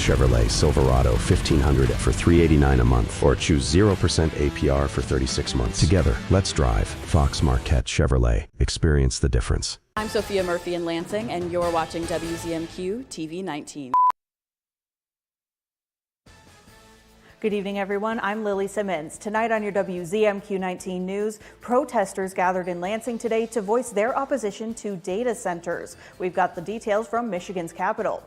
Chevrolet Silverado 1500 for $389 a month, or choose 0% APR for 36 months. Together, let's drive. Fox Marquette Chevrolet. Experience the difference. I'm Sophia Murphy in Lansing, and you're watching WZMQ TV 19. Good evening, everyone. I'm Lily Simmons. Tonight on your WZMQ 19 News, protesters gathered in Lansing today to voice their opposition to data centers. We've got the details from Michigan's capital.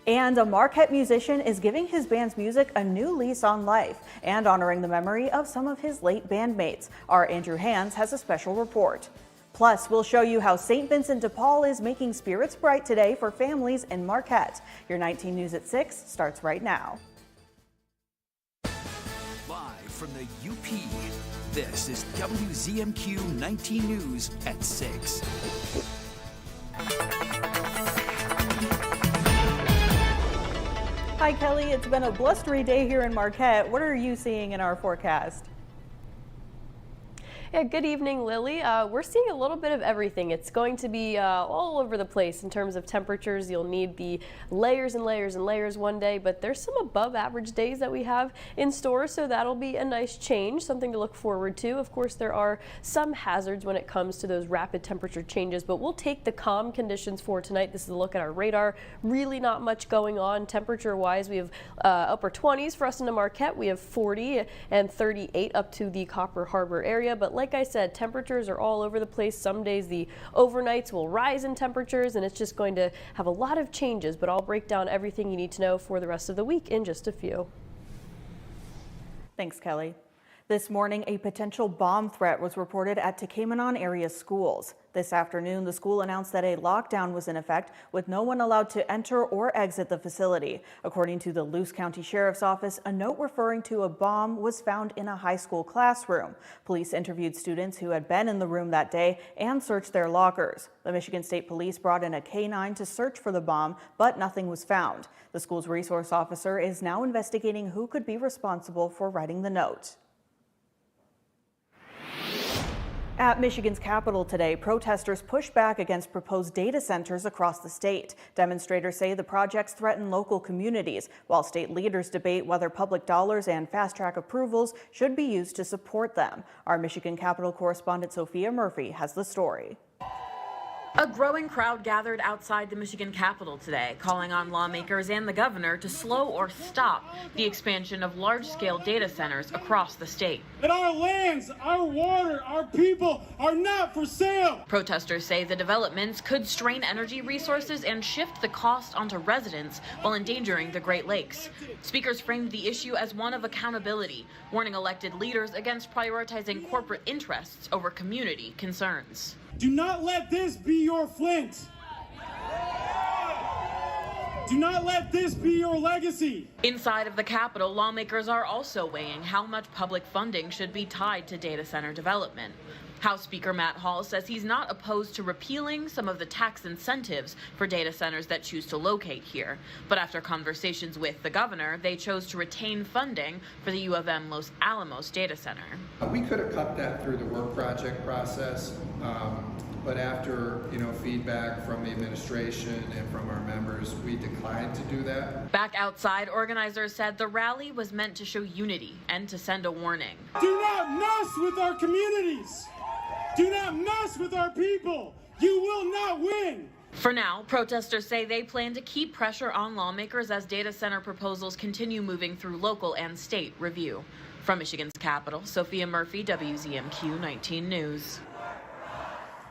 And a Marquette musician is giving his band's music a new lease on life and honoring the memory of some of his late bandmates. Our Andrew Hands has a special report. Plus, we'll show you how St. Vincent de Paul is making spirits bright today for families in Marquette. Your 19 News at 6 starts right now. Live from the UP, this is WZMQ 19 News at 6. Hi, Kelly. It's been a blustery day here in Marquette. What are you seeing in our forecast? Yeah, good evening, Lily. We're seeing a little bit of everything. It's going to be all over the place in terms of temperatures. You'll need the layers and layers and layers one day, but there's some above average days that we have in store, so that'll be a nice change, something to look forward to. Of course, there are some hazards when it comes to those rapid temperature changes, but we'll take the calm conditions for tonight. This is a look at our radar. Really not much going on temperature-wise. We have upper 20s for us in the Marquette. We have 40 and 38 up to the Copper Harbor area, but like I said, temperatures are all over the place. Some days the overnights will rise in temperatures, and it's just going to have a lot of changes, but I'll break down everything you need to know for the rest of the week in just a few. Thanks, Kelly. This morning, a potential bomb threat was reported at Tacamanon area schools. This afternoon, the school announced that a lockdown was in effect with no one allowed to enter or exit the facility. According to the Luce County Sheriff's Office, a note referring to a bomb was found in a high school classroom. Police interviewed students who had been in the room that day and searched their lockers. The Michigan State Police brought in a K-9 to search for the bomb, but nothing was found. The school's resource officer is now investigating who could be responsible for writing the note. At Michigan's capital today, protesters pushed back against proposed data centers across the state. Demonstrators say the projects threaten local communities, while state leaders debate whether public dollars and fast-track approvals should be used to support them. Our Michigan Capitol correspondent Sophia Murphy has the story. A growing crowd gathered outside the Michigan Capitol today, calling on lawmakers and the governor to slow or stop the expansion of large-scale data centers across the state. That our lands, our water, our people are not for sale. Protesters say the developments could strain energy resources and shift the cost onto residents while endangering the Great Lakes. Speakers framed the issue as one of accountability, warning elected leaders against prioritizing corporate interests over community concerns. Do not let this be your Flint. Do not let this be your legacy. Inside of the Capitol, lawmakers are also weighing how much public funding should be tied to data center development. House Speaker Matt Hall says he's not opposed to repealing some of the tax incentives for data centers that choose to locate here. But after conversations with the governor, they chose to retain funding for the U of M Los Alamos data center. We could have cut that through the work project process, but after feedback from the administration and from our members, we declined to do that. Back outside, organizers said the rally was meant to show unity and to send a warning. Do not mess with our communities. Do not mess with our people. You will not win. For now, protesters say they plan to keep pressure on lawmakers as data center proposals continue moving through local and state review. From Michigan's capital, Sophia Murphy, WZMQ 19 News.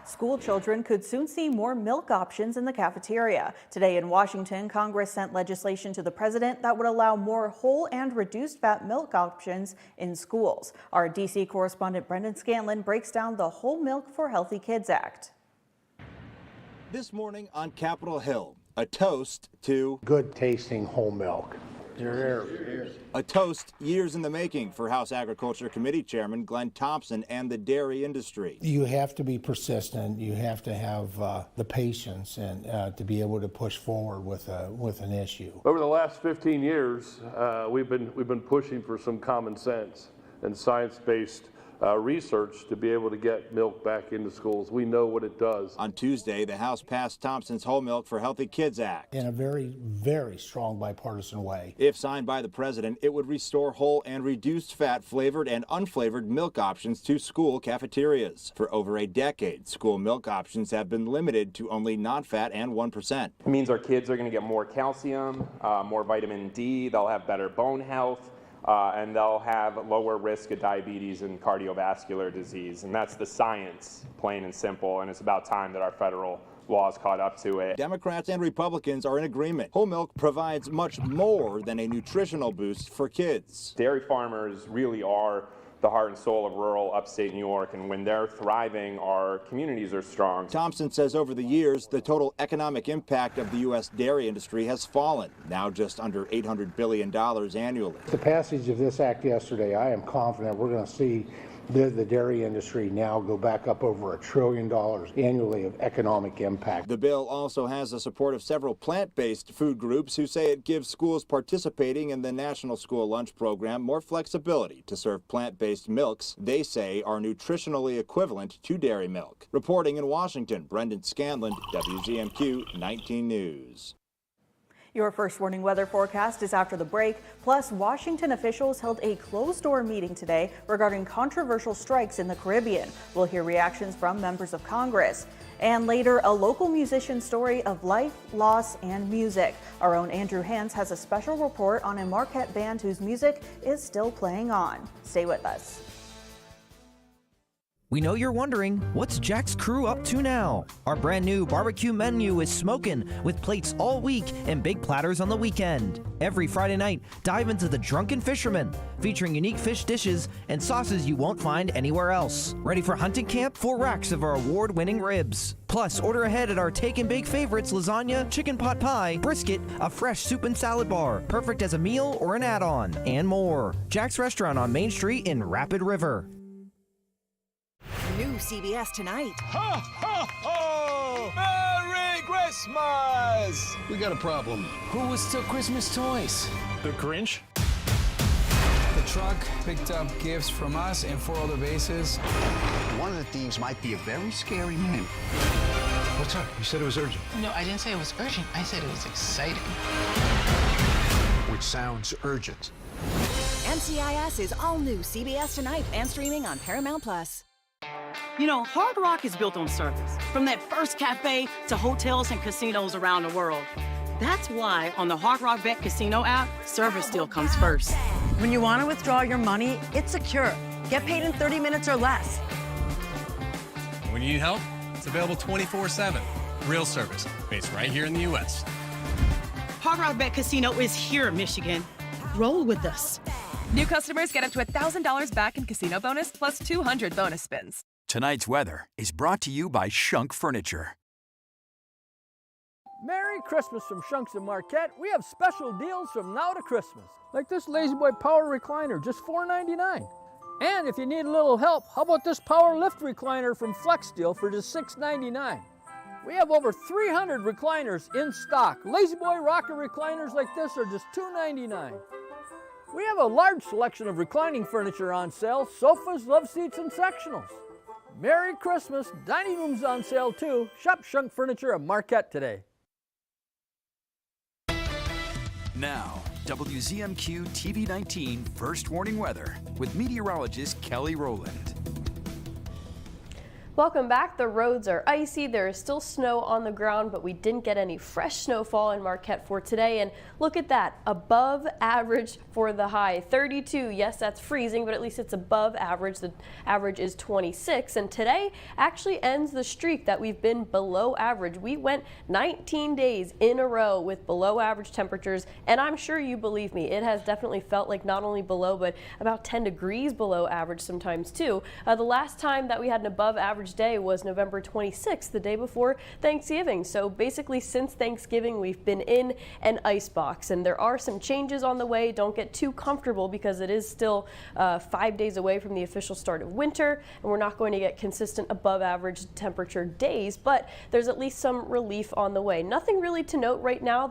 School children could soon see more milk options in the cafeteria. Today in Washington, Congress sent legislation to the president that would allow more whole and reduced fat milk options in schools. Our D.C. correspondent Brendan Scanlon breaks down the Whole Milk for Healthy Kids Act. This morning on Capitol Hill, a toast to good tasting whole milk. A toast years in the making for House Agriculture Committee Chairman Glenn Thompson and the dairy industry. You have to be persistent. You have to have the patience and to be able to push forward with an issue. Over the last 15 years, we've been pushing for some common sense and science-based research to be able to get milk back into schools. We know what it does. On Tuesday, the House passed Thompson's Whole Milk for Healthy Kids Act. In a very, very strong bipartisan way. If signed by the president, it would restore whole and reduced fat flavored and unflavored milk options to school cafeterias. For over a decade, school milk options have been limited to only non-fat and 1%. It means our kids are going to get more calcium, more vitamin D, they'll have better bone health, and they'll have lower risk of diabetes and cardiovascular disease. And that's the science, plain and simple, and it's about time that our federal laws caught up to it. Democrats and Republicans are in agreement. Whole milk provides much more than a nutritional boost for kids. Dairy farmers really are the heart and soul of rural upstate New York, and when they're thriving, our communities are strong. Thompson says over the years, the total economic impact of the U.S. dairy industry has fallen, now just under $800 billion annually. The passage of this act yesterday, I am confident we're going to see the dairy industry now go back up over $1 trillion annually of economic impact. The bill also has the support of several plant-based food groups who say it gives schools participating in the National School Lunch Program more flexibility to serve plant-based milks they say are nutritionally equivalent to dairy milk. Reporting in Washington, Brendan Scanlon, WZMQ 19 News. Your first warning weather forecast is after the break. Plus, Washington officials held a closed-door meeting today regarding controversial strikes in the Caribbean. We'll hear reactions from members of Congress. And later, a local musician story of life, loss, and music. Our own Andrew Hans has a special report on a Marquette band whose music is still playing on. Stay with us. We know you're wondering, what's Jack's crew up to now? Our brand new barbecue menu is smoking, with plates all week and big platters on the weekend. Every Friday night, dive into the Drunken Fisherman, featuring unique fish dishes and sauces you won't find anywhere else. Ready for hunting camp? 4 racks of our award-winning ribs. Plus, order ahead at our take and bake favorites: lasagna, chicken pot pie, brisket, a fresh soup and salad bar, perfect as a meal or an add-on, and more. Jack's Restaurant on Main Street in Rapid River. New CBS tonight. Ho, ho, ho! Merry Christmas! We got a problem. Who would steal Christmas toys? The Grinch? The truck picked up gifts from us and 4 other bases. One of the thieves might be a very scary man. What's up? You said it was urgent. No, I didn't say it was urgent. I said it was exciting. Which sounds urgent. NCIS is all new CBS tonight and streaming on Paramount+. You know, Hard Rock is built on service, from that first cafe to hotels and casinos around the world. That's why on the Hard Rock Bet Casino app, service still comes first. When you want to withdraw your money, it's secure. Get paid in 30 minutes or less. When you need help, it's available 24/7. Real service, based right here in the U.S. Hard Rock Bet Casino is here in Michigan. Roll with us. New customers get up to $1,000 back in casino bonus plus 200 bonus spins. Tonight's weather is brought to you by Shunk Furniture. Merry Christmas from Shunks and Marquette. We have special deals from now to Christmas. Like this Lazy Boy Power Recliner, just $4.99. And if you need a little help, how about this Power Lift Recliner from Flex Steel for just $6.99. We have over 300 recliners in stock. Lazy Boy rocker recliners like this are just $2.99. We have a large selection of reclining furniture on sale: sofas, love seats, and sectionals. Merry Christmas. Dining room's on sale too. Shop Shunk Furniture at Marquette today. Now, WZMQ TV 19 First Warning Weather with meteorologist Kelly Rowland. Welcome back. The roads are icy. There is still snow on the ground, but we didn't get any fresh snowfall in Marquette for today. And look at that, above average for the high. 32, yes, that's freezing, but at least it's above average. The average is 26. And today actually ends the streak that we've been below average. We went 19 days in a row with below average temperatures. And I'm sure you believe me, it has definitely felt like not only below, but about 10 degrees below average sometimes too. The last time that we had an above average average day was November 26th, the day before Thanksgiving. So basically since Thanksgiving, we've been in an icebox, and there are some changes on the way. Don't get too comfortable because it is still 5 days away from the official start of winter, and we're not going to get consistent above average temperature days, but there's at least some relief on the way. Nothing really to note right now.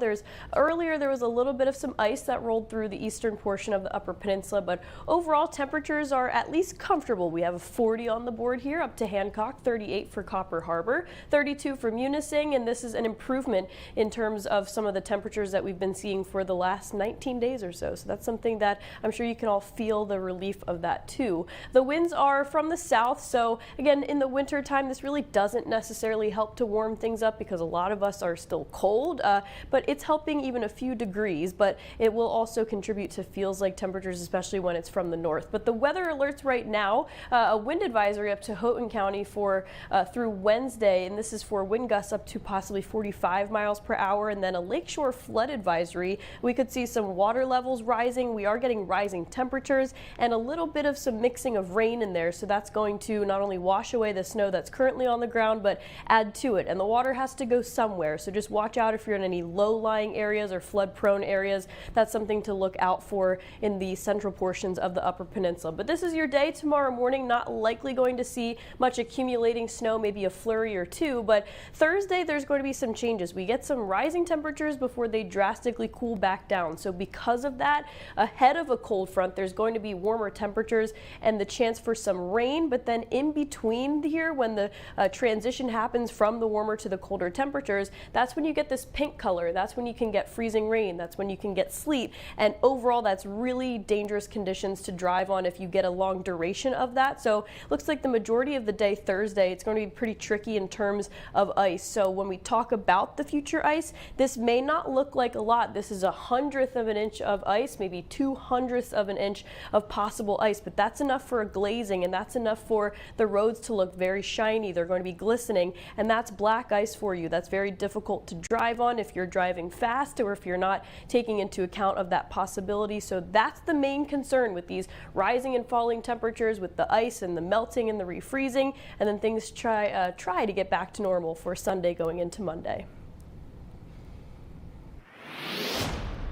Earlier there was a little bit of some ice that rolled through the eastern portion of the Upper Peninsula, but overall temperatures are at least comfortable. We have a 40 on the board here up to Hancock, 38 for Copper Harbor, 32 for Munising, and this is an improvement in terms of some of the temperatures that we've been seeing for the last 19 days or so. So that's something that I'm sure you can all feel the relief of that too. The winds are from the south, so again, in the winter time, this really doesn't necessarily help to warm things up because a lot of us are still cold, but it's helping even a few degrees, but it will also contribute to feels like temperatures, especially when it's from the north. But the weather alerts right now, a wind advisory up to Houghton County for through Wednesday, and this is for wind gusts up to possibly 45 miles per hour, and then a lakeshore flood advisory. We could see some water levels rising. We are getting rising temperatures and a little bit of some mixing of rain in there, so that's going to not only wash away the snow that's currently on the ground, but add to it. And the water has to go somewhere, so just watch out if you're in any low-lying areas or flood-prone areas. That's something to look out for in the central portions of the Upper Peninsula. But this is your day tomorrow morning. Not likely going to see much accumulating snow, maybe a flurry or two, but Thursday there's going to be some changes. We get some rising temperatures before they drastically cool back down. So because of that, ahead of a cold front, there's going to be warmer temperatures and the chance for some rain, but then in between here, when the transition happens from the warmer to the colder temperatures, that's when you get this pink color. That's when you can get freezing rain. That's when you can get sleet. And overall, that's really dangerous conditions to drive on if you get a long duration of that. So looks like the majority of the day Thursday, it's going to be pretty tricky in terms of ice. So when we talk about the future ice, this may not look like a lot. This is 1/100th of an inch of ice, maybe 2/100ths of an inch of possible ice, but that's enough for a glazing, and that's enough for the roads to look very shiny. They're going to be glistening, and that's black ice for you. That's very difficult to drive on if you're driving fast or if you're not taking into account of that possibility. So that's the main concern with these rising and falling temperatures, with the ice and the melting and the refreezing, and then things try to get back to normal for Sunday going into Monday.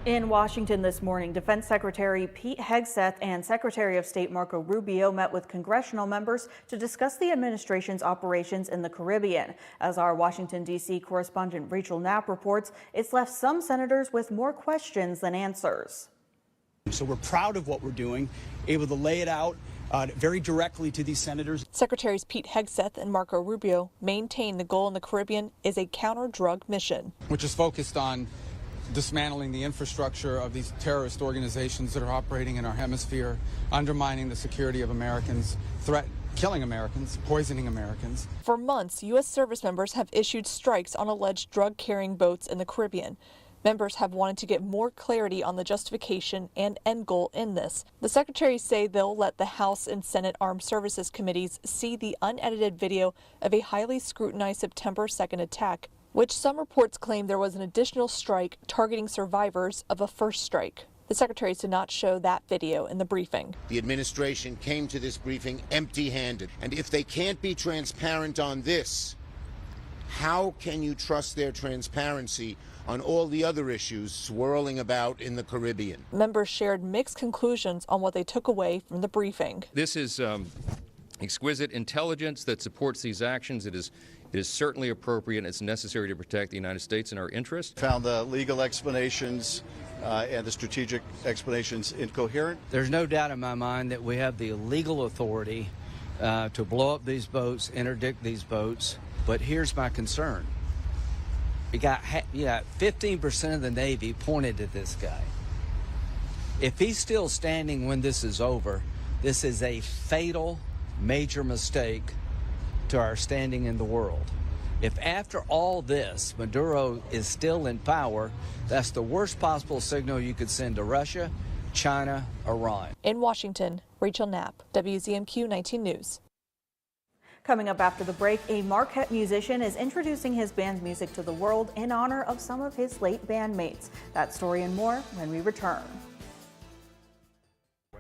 In Washington this morning, Defense Secretary Pete Hegseth and Secretary of State Marco Rubio met with congressional members to discuss the administration's operations in the Caribbean. As our Washington, D.C. correspondent Rachel Knapp reports, it's left some senators with more questions than answers. So we're proud of what we're doing, able to lay it out very directly to these senators. Secretaries Pete Hegseth and Marco Rubio maintain the goal in the Caribbean is a counter-drug mission, which is focused on dismantling the infrastructure of these terrorist organizations that are operating in our hemisphere, undermining the security of Americans, killing Americans, poisoning Americans. For months, U.S. service members have issued strikes on alleged drug-carrying boats in the Caribbean. Members have wanted to get more clarity on the justification and end goal in this. The secretaries say they'll let the House and Senate Armed Services Committees see the unedited video of a highly scrutinized September 2nd attack, which some reports claim there was an additional strike targeting survivors of a first strike. The secretaries did not show that video in the briefing. The administration came to this briefing empty-handed, and if they can't be transparent on this, how can you trust their transparency on all the other issues swirling about in the Caribbean? Members shared mixed conclusions on what they took away from the briefing. This is exquisite intelligence that supports these actions. It is certainly appropriate and it's necessary to protect the United States and our interests. Found the legal explanations and the strategic explanations incoherent. There's no doubt in my mind that we have the legal authority to blow up these boats, interdict these boats, but here's my concern. You got 15% of the Navy pointed at this guy. If he's still standing when this is over, this is a fatal, major mistake to our standing in the world. If after all this, Maduro is still in power, that's the worst possible signal you could send to Russia, China, Iran. In Washington, Rachel Knapp, WZMQ 19 News. Coming up after the break, a Marquette musician is introducing his band's music to the world in honor of some of his late bandmates. That story and more when we return.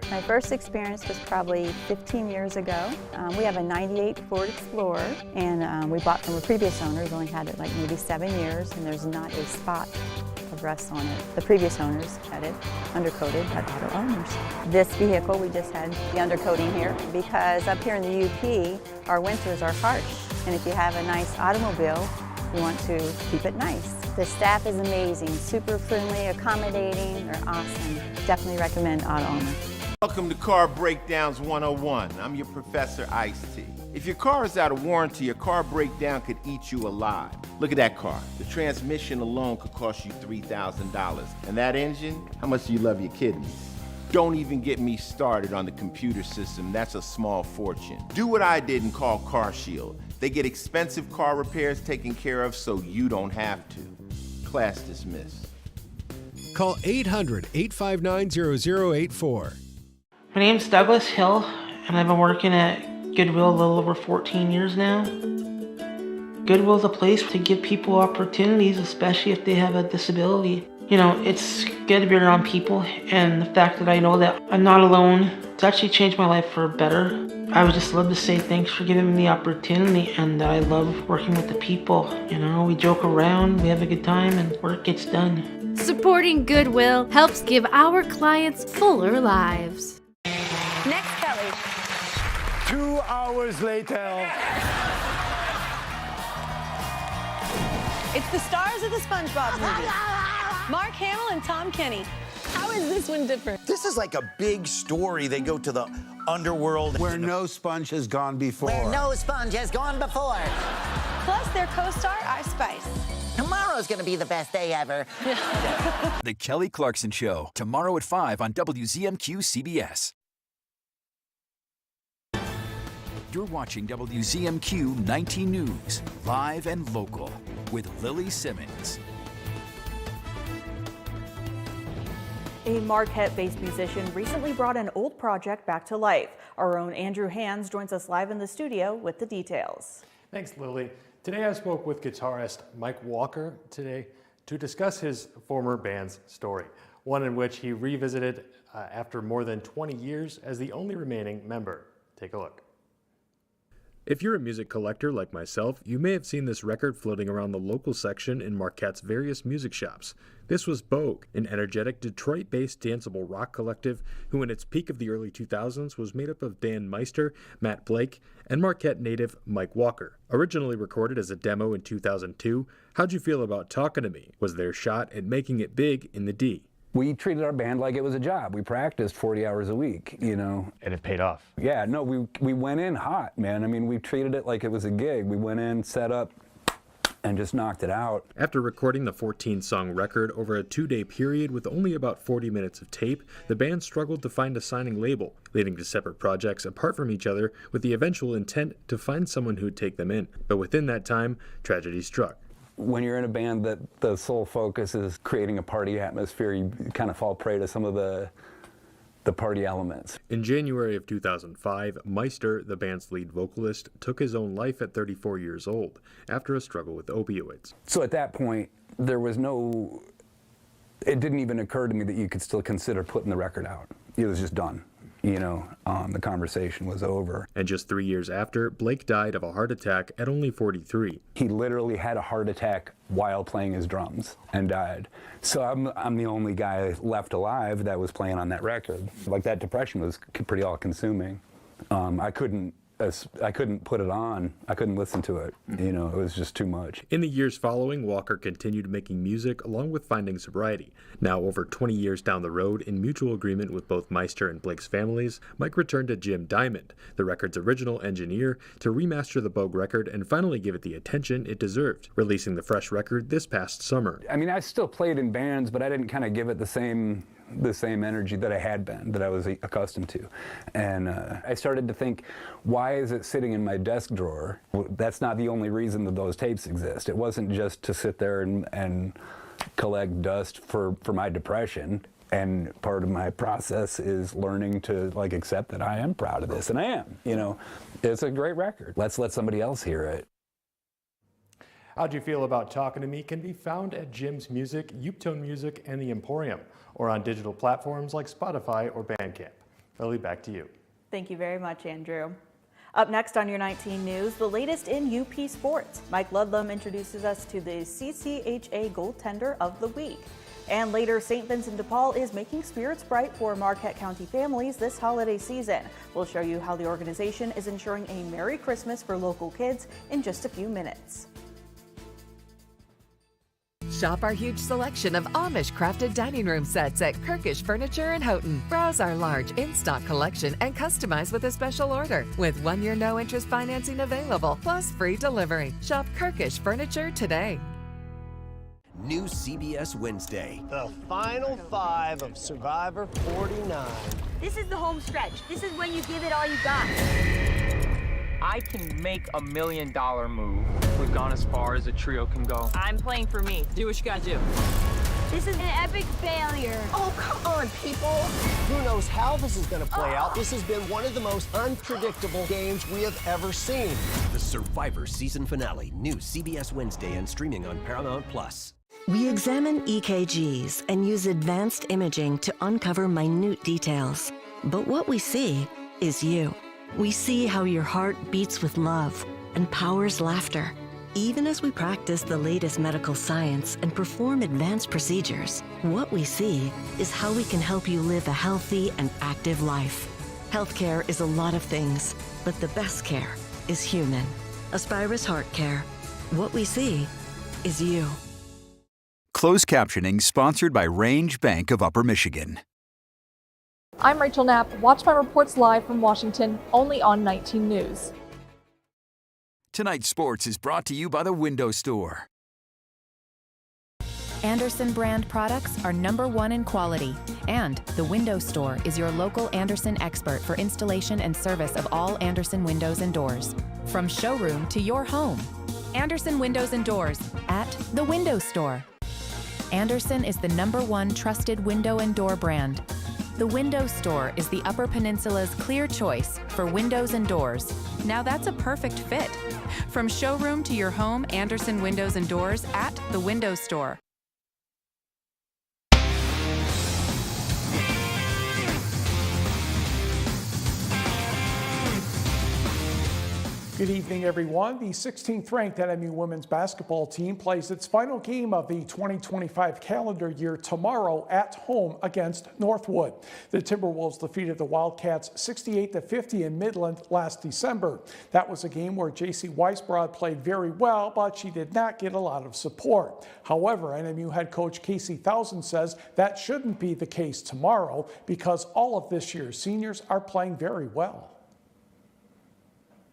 My first experience was probably 15 years ago. We have a 98 Ford Explorer, and we bought from a previous owner who only had it like maybe 7 years, and there's not a spot of rust on it. The previous owners had it undercoated by auto owners. This vehicle, we just had the undercoating here because up here in the UP, our winters are harsh, and if you have a nice automobile, you want to keep it nice. The staff is amazing, super friendly, accommodating, they're awesome. Definitely recommend auto owner. Welcome to Car Breakdowns 101. I'm your Professor Ice-T. If your car is out of warranty, a car breakdown could eat you alive. Look at that car. The transmission alone could cost you $3,000. And that engine, how much do you love your kidneys? Don't even get me started on the computer system. That's a small fortune. Do what I did and call Car Shield. They get expensive car repairs taken care of so you don't have to. Class dismissed. Call 800-859-0084. My name's Douglas Hill, and I've been working at Goodwill a little over 14 years now. Goodwill's a place to give people opportunities, especially if they have a disability. You know, it's good to be around people, and the fact that I know that I'm not alone, it's actually changed my life for better. I would just love to say thanks for giving me the opportunity, and I love working with the people. You know, we joke around, we have a good time, and work gets done. Supporting Goodwill helps give our clients fuller lives. Next, Kelly. 2 hours later. It's the stars of the SpongeBob movie. Mark Hamill and Tom Kenny. How is this one different? This is like a big story. They go to the underworld. Where no sponge has gone before. Where no sponge has gone before. Plus their co-star, Ice Spice. Tomorrow's gonna be the best day ever. The Kelly Clarkson Show, tomorrow at 5 on WZMQ CBS. You're watching WZMQ 19 News, live and local, with Lily Simmons. A Marquette-based musician recently brought an old project back to life. Our own Andrew Hands joins us live in the studio with the details. Thanks, Lily. Today I spoke with guitarist Mike Walker to discuss his former band's story, one in which he revisited after more than 20 years as the only remaining member. Take a look. If you're a music collector like myself, you may have seen this record floating around the local section in Marquette's various music shops. This was Bogue, an energetic Detroit-based danceable rock collective who in its peak of the early 2000s was made up of Dan Meister, Matt Blake, and Marquette native Mike Walker. Originally recorded as a demo in 2002, How'd You Feel About Talking to Me was their shot at making it big in the D. We treated our band like it was a job. We practiced 40 hours a week, you know. And it paid off. Yeah, no, we went in hot, man. I mean, we treated it like it was a gig. We went in, set up, and just knocked it out. After recording the 14-song record over a 2-day period with only about 40 minutes of tape, the band struggled to find a signing label, leading to separate projects apart from each other with the eventual intent to find someone who'd take them in. But within that time, tragedy struck. When you're in a band that the sole focus is creating a party atmosphere, you kind of fall prey to some of the party elements. In January of 2005, Meister, the band's lead vocalist, took his own life at 34 years old after a struggle with opioids. So at that point, there was no, it didn't even occur to me that you could still consider putting the record out. It was just done. You know, the conversation was over. And just 3 years after, Blake died of a heart attack at only 43. He literally had a heart attack while playing his drums and died. So I'm the only guy left alive that was playing on that record. Like, that depression was pretty all-consuming. I couldn't put it on. I couldn't listen to it. You know, it was just too much. In the years following, Walker continued making music along with finding sobriety. Now, over 20 years down the road, in mutual agreement with both Meister and Blake's families, Mike returned to Jim Diamond, the record's original engineer, to remaster the Bogue record and finally give it the attention it deserved, releasing the fresh record this past summer. I mean, I still played in bands, but I didn't kind of give it the same energy that I had been, that I was accustomed to. And I started to think, why is it sitting in my desk drawer? Well, that's not the only reason that those tapes exist. It wasn't just to sit there and collect dust for my depression. And part of my process is learning to like accept that I am proud of this, and I am. You know, it's a great record. Let's let somebody else hear it. How'd You Feel About Talking to Me can be found at Jim's Music, Uptone Music, and The Emporium, or on digital platforms like Spotify or Bandcamp. Lily, back to you. Thank you very much, Andrew. Up next on your 19 News, the latest in UP sports. Mike Ludlam introduces us to the CCHA Goaltender of the Week. And later, St. Vincent de Paul is making spirits bright for Marquette County families this holiday season. We'll show you how the organization is ensuring a Merry Christmas for local kids in just a few minutes. Shop our huge selection of Amish-crafted dining room sets at Kirkish Furniture in Houghton. Browse our large in-stock collection and customize with a special order. With 1-year no-interest financing available, plus free delivery. Shop Kirkish Furniture today. New CBS Wednesday. The final 5 of Survivor 49. This is the home stretch. This is when you give it all you got. I can make a $1 million move. We've gone as far as a trio can go. I'm playing for me. Do what you gotta do. This is an epic failure. Oh, come on, people. Who knows how this is going to play out? This has been one of the most unpredictable games we have ever seen. The Survivor season finale. New CBS Wednesday and streaming on Paramount+. We examine EKGs and use advanced imaging to uncover minute details. But what we see is you. We see how your heart beats with love and powers laughter. Even as we practice the latest medical science and perform advanced procedures, what we see is how we can help you live a healthy and active life. Healthcare is a lot of things, but the best care is human. Aspirus Heart Care. What we see is you. Closed captioning sponsored by Range Bank of Upper Michigan. I'm Rachel Knapp. Watch my reports live from Washington, only on 19 News. Tonight's sports is brought to you by the Window Store. Andersen brand products are #1 in quality, and the Window Store is your local Andersen expert for installation and service of all Andersen windows and doors. From showroom to your home, Andersen Windows and Doors at the Window Store. Andersen is the #1 trusted window and door brand. The Window Store is the Upper Peninsula's clear choice for windows and doors. Now that's a perfect fit. From showroom to your home, Andersen Windows and Doors at the Window Store. Good evening, everyone. The 16th ranked NMU women's basketball team plays its final game of the 2025 calendar year tomorrow at home against Northwood. The Timberwolves defeated the Wildcats 68-50 in Midland last December. That was a game where J.C. Weisbrod played very well, but she did not get a lot of support. However, NMU head coach Casey Thousand says that shouldn't be the case tomorrow because all of this year's seniors are playing very well.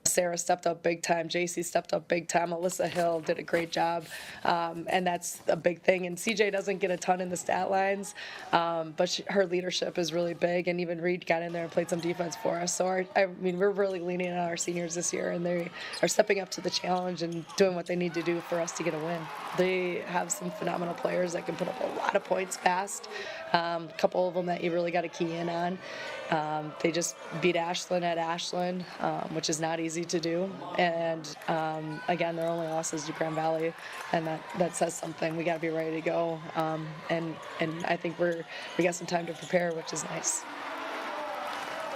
Sarah stepped up big time. JC stepped up big time. Alyssa Hill did a great job, and that's a big thing. And CJ doesn't get a ton in the stat lines, but her leadership is really big. And even Reed got in there and played some defense for us. So we're really leaning on our seniors this year, and they are stepping up to the challenge and doing what they need to do for us to get a win. They have some phenomenal players that can put up a lot of points fast. A couple of them that you really got to key in on. They just beat Ashland at Ashland, which is not easy to do. And again, their only loss is to Grand Valley, and that says something. We got to be ready to go. And I think we got some time to prepare, which is nice.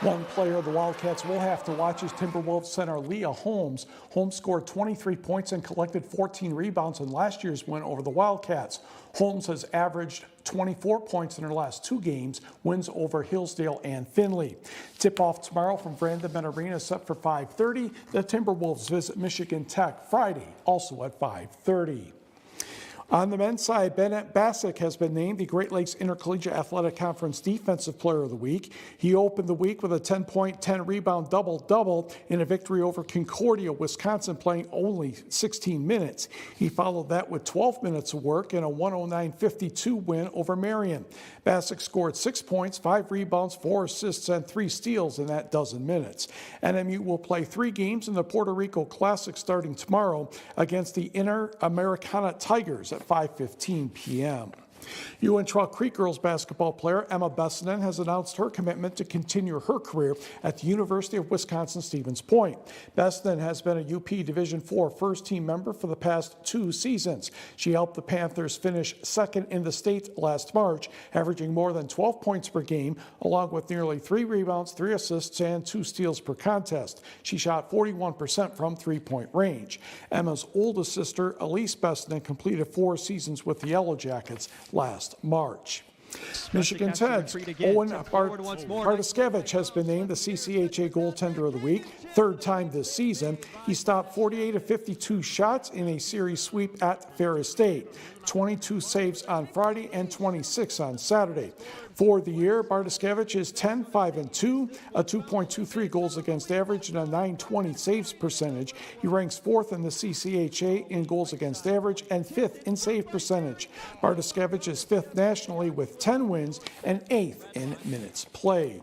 One player the Wildcats will have to watch is Timberwolves center Leah Holmes. Holmes scored 23 points and collected 14 rebounds in last year's win over the Wildcats. Holmes has averaged 24 points in her last 2 games, wins over Hillsdale and Findlay. Tip-off tomorrow from Vandeman Arena set for 5:30. The Timberwolves visit Michigan Tech Friday, also at 5:30. On the men's side, Bennett Bassick has been named the Great Lakes Intercollegiate Athletic Conference Defensive Player of the Week. He opened the week with a 10-point, 10-rebound double-double in a victory over Concordia, Wisconsin, playing only 16 minutes. He followed that with 12 minutes of work in a 109-52 win over Marion. Bassick scored 6 points, 5 rebounds, 4 assists, and 3 steals in that dozen minutes. NMU will play 3 games in the Puerto Rico Classic starting tomorrow against the Inter-Americana Tigers at 5:15 p.m. Uintah Creek girls basketball player Emma Bessinen has announced her commitment to continue her career at the University of Wisconsin-Stevens Point. Bessinen has been a UP Division IV first-team member for the past 2 seasons. She helped the Panthers finish second in the state last March, averaging more than 12 points per game, along with nearly 3 rebounds, 3 assists, and 2 steals per contest. She shot 41% from three-point range. Emma's oldest sister, Elise Bessinen, completed 4 seasons with the Yellow Jackets last March. Michigan's head Owen Bartoskevich has been named the CCHA Goaltender of the Week, 3rd time this season. He stopped 48 of 52 shots in a series sweep at Ferris State, 22 saves on Friday and 26 on Saturday. For the year, Bartoskevich is 10-5-2, a 2.23 goals against average, and a .920 saves percentage. He ranks 4th in the CCHA in goals against average and 5th in save percentage. Bartoskevich is 5th nationally with 10 wins and 8th in minutes played.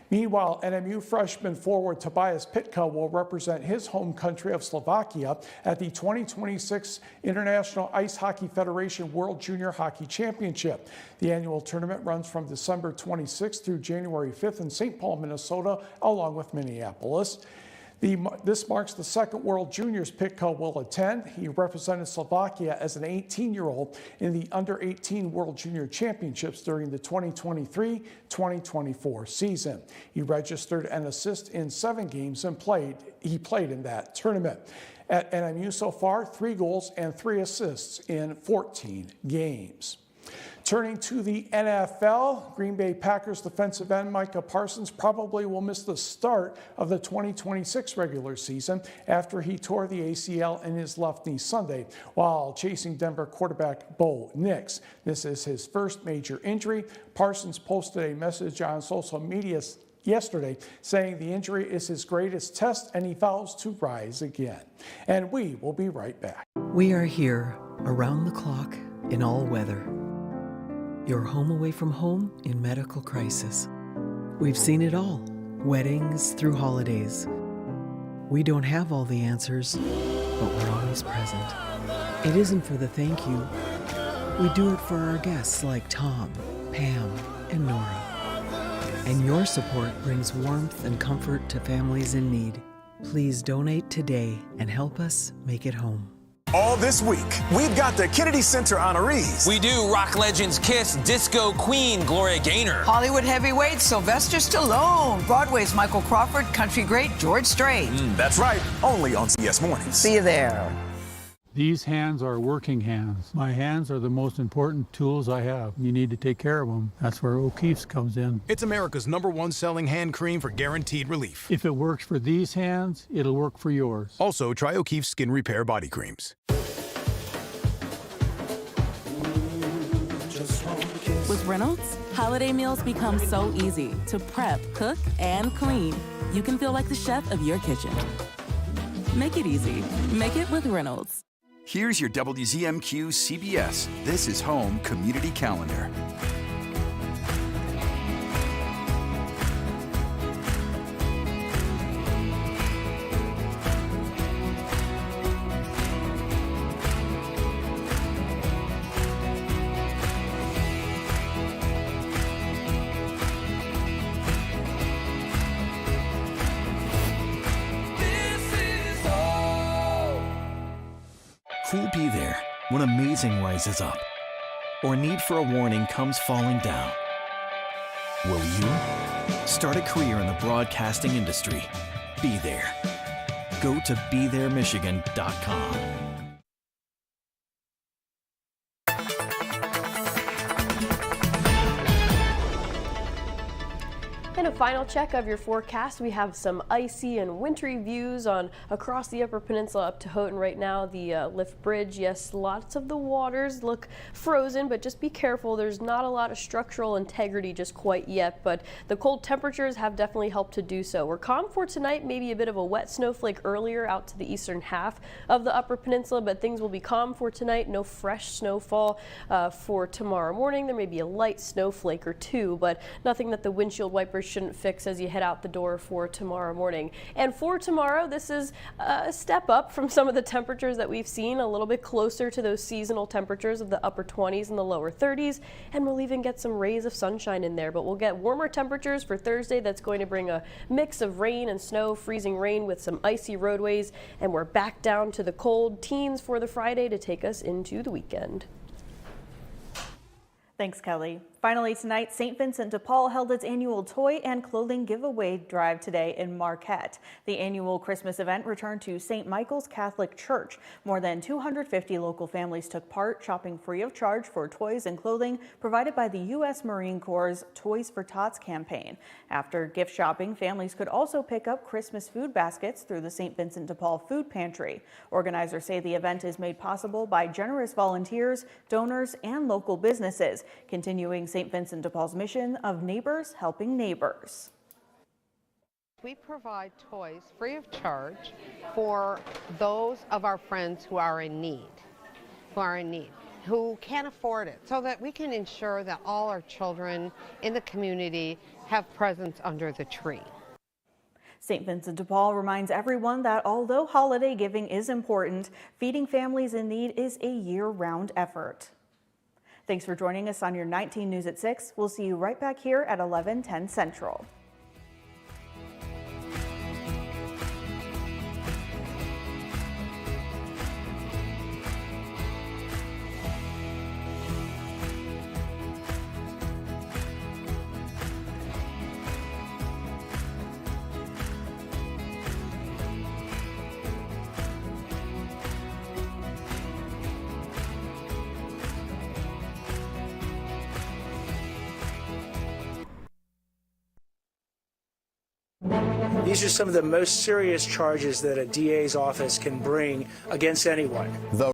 Meanwhile, NMU freshman forward Tobias Pitka will represent his home country of Slovakia at the 2026 International Ice Hockey Federation World Junior Hockey Championship. The annual tournament runs from December 26th through January 5th in St. Paul, Minnesota, along with Minneapolis. This marks the 2nd World Juniors Pitka will attend. He represented Slovakia as an 18-year-old in the Under-18 World Junior Championships during the 2023-2024 season. He registered an assist in 7 games and he played in that tournament. At NMU so far, 3 goals and 3 assists in 14 games. Turning to the NFL, Green Bay Packers defensive end Micah Parsons probably will miss the start of the 2026 regular season after he tore the ACL in his left knee Sunday while chasing Denver quarterback Bo Nix. This is his first major injury. Parsons posted a message on social media yesterday saying the injury is his greatest test and he vows to rise again. And we will be right back. We are here around the clock in all weather. Your home away from home in medical crisis. We've seen it all, weddings through holidays. We don't have all the answers, but we're always present. It isn't for the thank you. We do it for our guests like Tom, Pam, and Nora. And your support brings warmth and comfort to families in need. Please donate today and help us make it home. All this week, we've got the Kennedy Center honorees. We do. Rock legends Kiss, disco queen Gloria Gaynor, Hollywood heavyweight Sylvester Stallone, Broadway's Michael Crawford, country great George Strait. That's right, only on CBS Mornings. See you there. These hands are working hands. My hands are the most important tools I have. You need to take care of them. That's where O'Keeffe's comes in. It's America's #1 selling hand cream for guaranteed relief. If it works for these hands, it'll work for yours. Also, try O'Keeffe's Skin Repair Body Creams. With Reynolds, holiday meals become so easy to prep, cook, and clean. You can feel like the chef of your kitchen. Make it easy. Make it with Reynolds. Here's your WZMQ CBS This is Home Community Calendar. Who'll be there when amazing rises up or need for a warning comes falling down? Will you? Start a career in the broadcasting industry. Be there. Go to BeThereMichigan.com. And a final check of your forecast. We have some icy and wintry views on across the Upper Peninsula up to Houghton right now. The lift bridge, yes, lots of the waters look frozen, but just be careful. There's not a lot of structural integrity just quite yet, but the cold temperatures have definitely helped to do so. We're calm for tonight, maybe a bit of a wet snowflake earlier out to the eastern half of the Upper Peninsula, but things will be calm for tonight. No fresh snowfall for tomorrow morning. There may be a light snowflake or two, but nothing that the windshield wipers shouldn't fix as you head out the door for tomorrow morning. And for tomorrow, this is a step up from some of the temperatures that we've seen, a little bit closer to those seasonal temperatures of the upper 20s and the lower 30s. And we'll even get some rays of sunshine in there, but we'll get warmer temperatures for Thursday. That's going to bring a mix of rain and snow, freezing rain with some icy roadways. And we're back down to the cold teens for the Friday to take us into the weekend. Thanks, Kelly. Finally tonight, St. Vincent de Paul held its annual toy and clothing giveaway drive today in Marquette. The annual Christmas event returned to St. Michael's Catholic Church. More than 250 local families took part, shopping free of charge for toys and clothing provided by the U.S. Marine Corps' Toys for Tots campaign. After gift shopping, families could also pick up Christmas food baskets through the St. Vincent de Paul Food Pantry. Organizers say the event is made possible by generous volunteers, donors, and local businesses, continuing St. Vincent de Paul's mission of neighbors helping neighbors. We provide toys free of charge for those of our friends who are in need, who can't afford it, so that we can ensure that all our children in the community have presents under the tree. St. Vincent de Paul reminds everyone that although holiday giving is important, feeding families in need is a year-round effort. Thanks for joining us on your 19 News at 6. We'll see you right back here at 11:10 Central. These are some of the most serious charges that a DA's office can bring against anyone.